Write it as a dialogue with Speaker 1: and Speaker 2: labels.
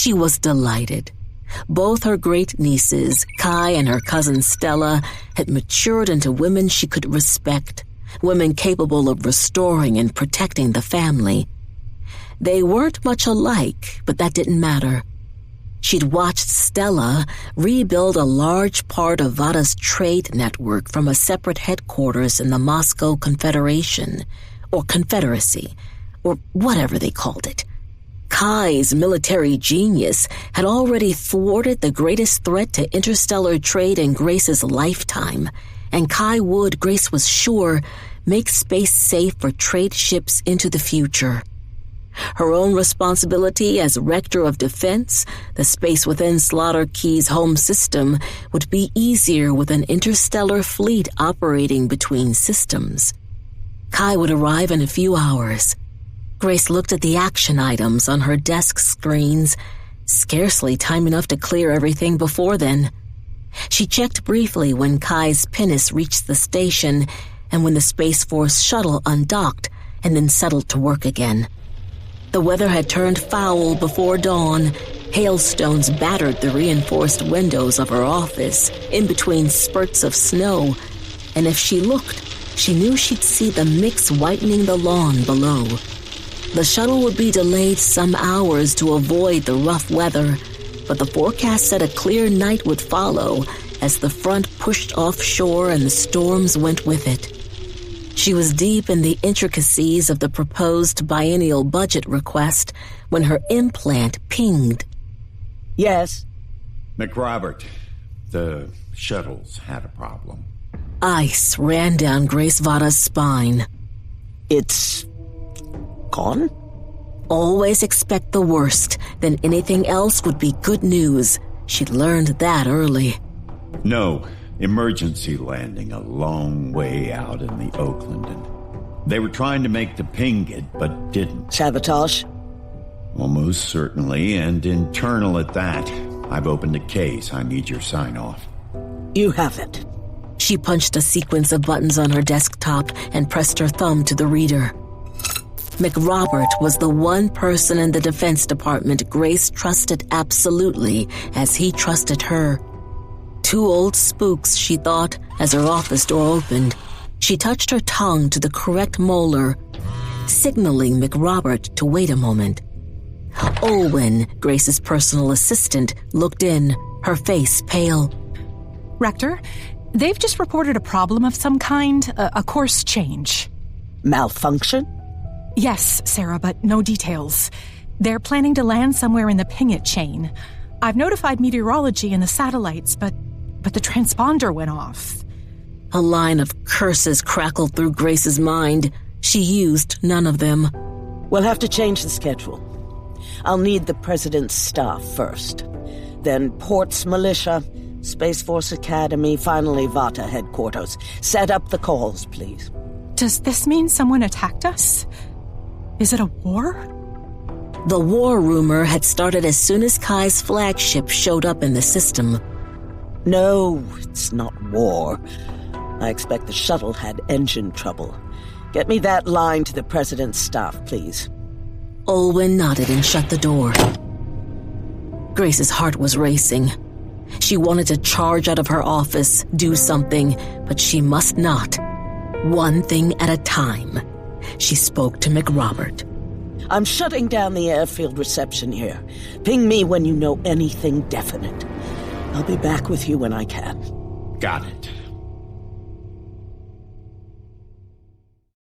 Speaker 1: She was delighted. Both her great-nieces, Kai and her cousin Stella, had matured into women she could respect, women capable of restoring and protecting the family. They weren't much alike, but that didn't matter. She'd watched Stella rebuild a large part of Vatta's trade network from a separate headquarters in the Moscow Confederation, or Confederacy, or whatever they called it. Kai's military genius had already thwarted the greatest threat to interstellar trade in Grace's lifetime, and Kai would, Grace was sure, make space safe for trade ships into the future. Her own responsibility as Rector of Defense, the space within Slaughter Key's home system, would be easier with an interstellar fleet operating between systems. Kai would arrive in a few hours. Grace looked at the action items on her desk screens, scarcely time enough to clear everything before then. She checked briefly when Kai's pinnace reached the station and when the Space Force shuttle undocked and then settled to work again. The weather had turned foul before dawn. Hailstones battered the reinforced windows of her office in between spurts of snow, and if she looked, she knew she'd see the mix whitening the lawn below. The shuttle would be delayed some hours to avoid the rough weather, but the forecast said a clear night would follow as the front pushed offshore and the storms went with it. She was deep in the intricacies of the proposed biennial budget request when her implant pinged.
Speaker 2: Yes?
Speaker 3: McRobert, the shuttle's had a problem.
Speaker 1: Ice ran down Grace Vatta's spine.
Speaker 2: It's gone?
Speaker 1: Always expect the worst, then anything else would be good news. She'd learned that early.
Speaker 3: No, emergency landing a long way out in the Oakland, and they were trying to make the ping it, but didn't.
Speaker 2: Sabotage?
Speaker 3: Almost certainly, and internal at that. I've opened a case. I need your sign-off.
Speaker 2: You have it.
Speaker 1: She punched a sequence of buttons on her desktop and pressed her thumb to the reader. McRobert was the one person in the Defense Department Grace trusted absolutely as he trusted her. Two old spooks, she thought, as her office door opened. She touched her tongue to the correct molar, signaling McRobert to wait a moment. Olwen, Grace's personal assistant, looked in, her face pale.
Speaker 4: Rector, they've just reported a problem of some kind, a course change.
Speaker 2: Malfunction?
Speaker 4: Yes, Sarah, but no details. They're planning to land somewhere in the ping-it chain. I've notified meteorology and the satellites, but the transponder went off.
Speaker 1: A line of curses crackled through Grace's mind. She used none of them.
Speaker 2: We'll have to change the schedule. I'll need the President's staff first. Then Port's Militia, Space Force Academy, finally Vatta headquarters. Set up the calls, please.
Speaker 4: Does this mean someone attacked us? Is it a war?
Speaker 1: The war rumor had started as soon as Kai's flagship showed up in the system.
Speaker 2: No, it's not war. I expect the shuttle had engine trouble. Get me that line to the President's staff, please.
Speaker 1: Olwen nodded and shut the door. Grace's heart was racing. She wanted to charge out of her office, do something, but she must not. One thing at a time. She spoke to McRobert.
Speaker 2: I'm shutting down the airfield reception here. Ping me when you know anything definite. I'll be back with you when I can.
Speaker 3: Got it.